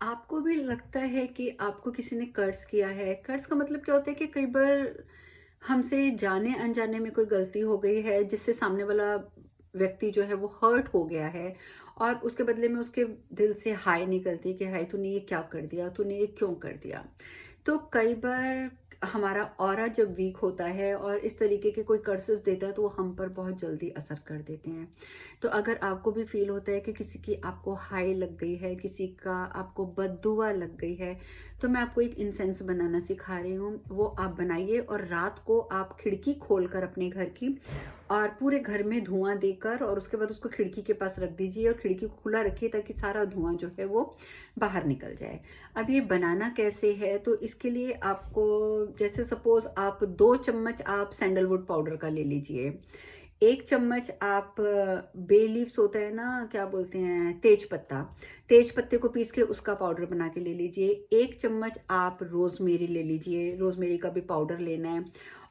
आपको भी लगता है कि आपको किसी ने कर्ज़ किया है? कर्ज़ का मतलब क्या होता है कि कई बार हमसे जाने-अनजाने में कोई गलती हो गई है, जिससे सामने वाला व्यक्ति जो है वो हर्ट हो गया है और उसके बदले में उसके दिल से हाय निकलती है कि हाय तूने ये क्या कर दिया? तूने ये क्यों कर दिया? तो कई बार हमारा ऑरा जब वीक होता है और इस तरीके के कोई कर्सेस देता है तो वो हम पर बहुत जल्दी असर कर देते हैं। तो अगर आपको भी फ़ील होता है कि किसी की आपको हाय लग गई है, किसी का आपको बददुआ लग गई है, तो मैं आपको एक इंसेंस बनाना सिखा रही हूँ। वो आप बनाइए और रात को आप खिड़की खोलकर अपने घर की और पूरे घर में धुआँ देकर और उसके बाद उसको खिड़की के पास रख दीजिए और खिड़की को खुला रखिए ताकि सारा धुआँ जो है वो बाहर निकल जाए। अब ये बनाना कैसे है? तो इसके लिए आपको जैसे सपोज़ आप 2 चम्मच आप सैंडलवुड पाउडर का ले लीजिए। 1 चम्मच आप बे लीव्स होता है ना, क्या बोलते हैं, तेज पत्ता। तेज पत्ते को पीस के उसका पाउडर बना के ले लीजिए। 1 चम्मच आप रोज़मेरी ले लीजिए, रोज़मेरी का भी पाउडर लेना है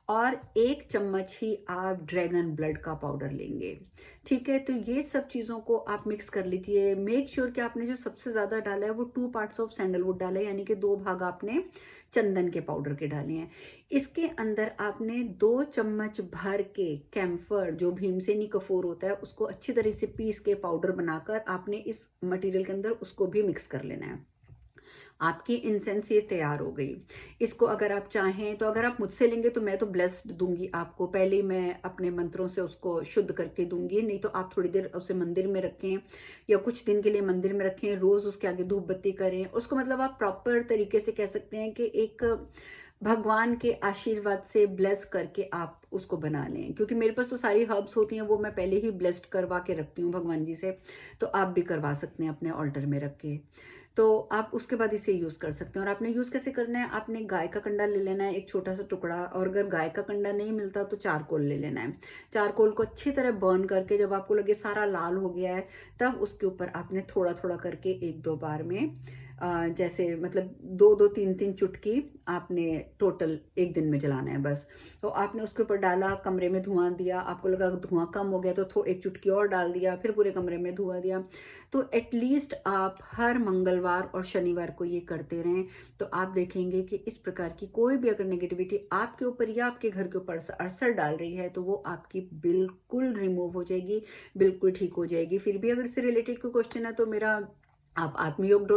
और 1 चम्मच ही आप ड्रैगन ब्लड का पाउडर लेंगे। ठीक है? तो ये सब चीज़ों को आप मिक्स कर लीजिए। मेक श्योर कि आपने जो सबसे ज़्यादा डाला है वो 2 पार्ट्स ऑफ सैंडलवुड डाला है, यानी कि 2 भाग आपने चंदन के पाउडर के डाले हैं। इसके अंदर आपने 2 चम्मच भर के कैम्फर, जो भीमसेनी कपूर होता है, उसको अच्छी तरह से पीस के पाउडर बनाकर आपने इस मटेरियल के अंदर उसको भी मिक्स कर लेना है। आपकी इंसेंस ये तैयार हो गई। इसको अगर आप चाहें तो अगर आप मुझसे लेंगे तो मैं तो ब्लेस्ड दूँगी आपको, पहले ही मैं अपने मंत्रों से उसको शुद्ध करके दूँगी, नहीं तो आप थोड़ी देर उसे मंदिर में रखें या कुछ दिन के लिए मंदिर में रखें, रोज़ उसके आगे धूप बत्ती करें। उसको मतलब आप प्रॉपर तरीके से कह सकते हैं कि एक भगवान के आशीर्वाद से ब्लेस करके आप उसको बना लें, क्योंकि मेरे पास तो सारी हर्ब्स होती हैं, वो मैं पहले ही ब्लेस्ड करवा के रखती हूँ भगवान जी से, तो आप भी करवा सकते हैं अपने ऑल्टर में रख के। तो आप उसके बाद इसे यूज़ कर सकते हैं और आपने यूज़ कैसे करना है, आपने गाय का कंडा ले लेना है एक छोटा-सा टुकड़ा, और अगर गाय का कंडा नहीं मिलता तो चारकोल ले लेना है। चारकोल को अच्छी तरह बर्न करके जब आपको लगे सारा लाल हो गया है, तब उसके ऊपर आपने थोड़ा-थोड़ा करके 1-2 बार में जैसे मतलब 2-2 3-3 चुटकी आपने टोटल 1 दिन में जलाना है बस। तो आपने उसके ऊपर डाला, कमरे में धुआँ दिया, आपको लगा धुआँ कम हो गया तो 1 चुटकी और डाल दिया, फिर पूरे कमरे में धुआँ दिया। तो एटलीस्ट आप हर मंगलवार और शनिवार को ये करते रहें, तो आप देखेंगे कि इस प्रकार की कोई भी अगर नेगेटिविटी आपके ऊपर या आपके घर के ऊपर असर डाल रही है, तो वो आपकी बिल्कुल रिमूव हो जाएगी, बिल्कुल ठीक हो जाएगी। फिर भी अगर इससे रिलेटेड कोई क्वेश्चन है तो मेरा आप आत्मयोग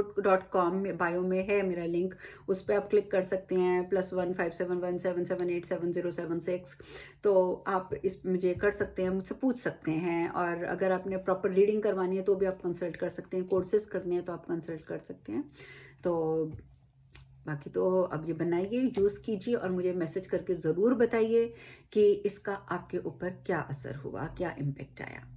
.com में बायो में है मेरा लिंक, उस पे आप क्लिक कर सकते हैं, +157177870706। तो आप इस मुझे कर सकते हैं, मुझसे पूछ सकते हैं, और अगर आपने प्रॉपर रीडिंग करवानी है तो भी आप कंसल्ट कर सकते हैं, कोर्सेज़ करने हैं तो आप कंसल्ट कर सकते हैं। तो बाकी तो अब ये बनाइए, यूज़ कीजिए और मुझे मैसेज करके ज़रूर बताइए कि इसका आपके ऊपर क्या असर हुआ, क्या इम्पैक्ट आया।